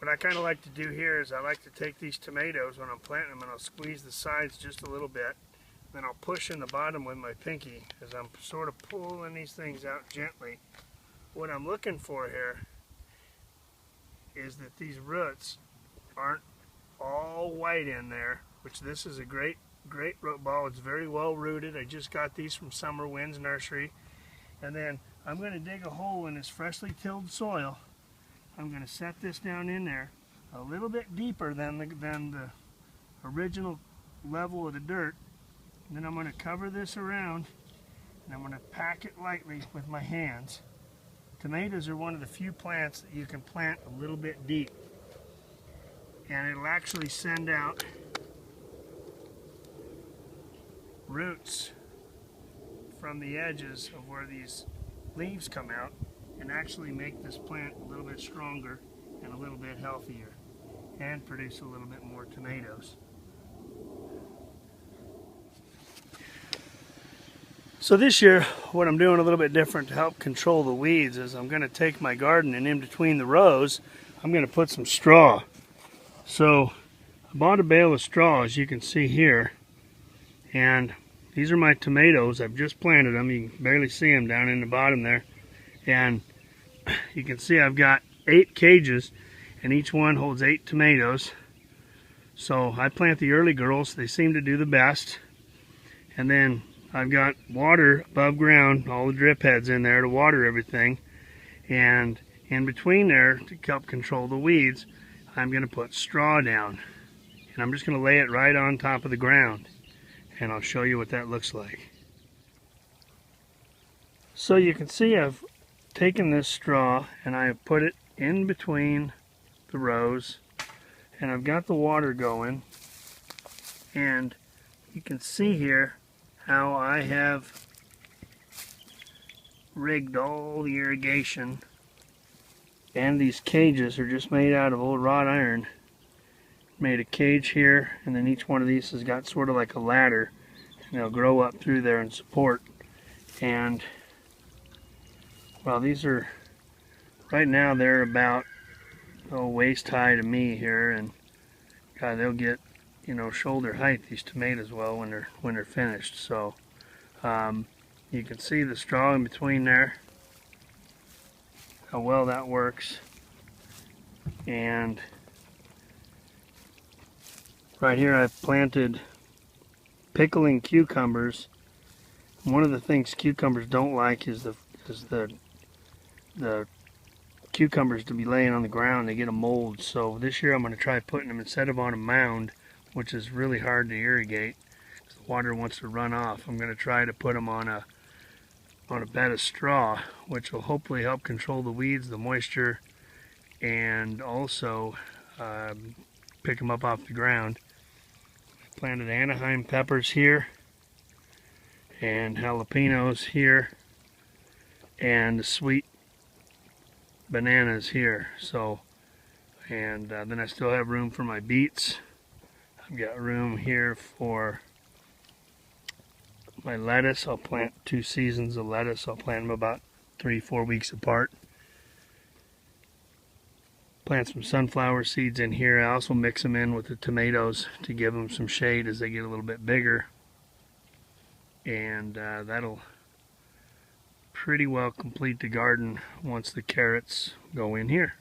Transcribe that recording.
What I kind of like to do here is I like to take these tomatoes when I'm planting them and I'll squeeze the sides just a little bit. Then I'll push in the bottom with my pinky as I'm sort of pulling these things out gently. What I'm looking for here is that these roots aren't all white in there, which this is a great root ball. It's very well rooted. I just got these from Summer Winds Nursery. And then I'm going to dig a hole in this freshly tilled soil. I'm going to set this down in there a little bit deeper than the original level of the dirt. And then I'm going to cover this around and I'm going to pack it lightly with my hands. Tomatoes are one of the few plants that you can plant a little bit deep. And it'll actually send out roots from the edges of where these leaves come out and actually make this plant a little bit stronger and a little bit healthier and produce a little bit more tomatoes. So this year what I'm doing a little bit different to help control the weeds is I'm going to take my garden and in between the rows I'm going to put some straw. So I bought a bale of straw, as you can see here, and these are my tomatoes. I've just planted them. You can barely see them down in the bottom there. And you can see I've got 8 cages and each one holds 8 tomatoes. So I plant the early girls. They seem to do the best. And then I've got water above ground, all the drip heads in there to water everything. And in between there, to help control the weeds, I'm going to put straw down. And I'm just going to lay it right on top of the ground. And I'll show you what that looks like. So you can see I've taken this straw and I have put it in between the rows and I've got the water going, and you can see here how I have rigged all the irrigation, and these cages are just made out of old wrought iron. Made a cage here, and then each one of these has got sort of like a ladder, and they'll grow up through there and support. And well, these are right now they're about waist high to me here, and God, they'll get, you know, shoulder height, these tomatoes, well, when they're finished. So you can see the straw in between there, how well that works. And right here I've planted pickling cucumbers. One of the things cucumbers don't like is the cucumbers to be laying on the ground. They get a mold. So this year I'm going to try putting them, instead of on a mound, which is really hard to irrigate because the water wants to run off, I'm going to try to put them on a bed of straw, which will hopefully help control the weeds, the moisture, and also pick them up off the ground. I planted Anaheim peppers here and jalapenos here and the sweet bananas here. So, and then I still have room for my beets. I've got room here for my lettuce. I'll plant 2 seasons of lettuce. I'll plant them about 3-4 weeks apart. Plant some sunflower seeds in here. I also mix them in with the tomatoes to give them some shade as they get a little bit bigger. And that'll pretty well complete the garden once the carrots go in here.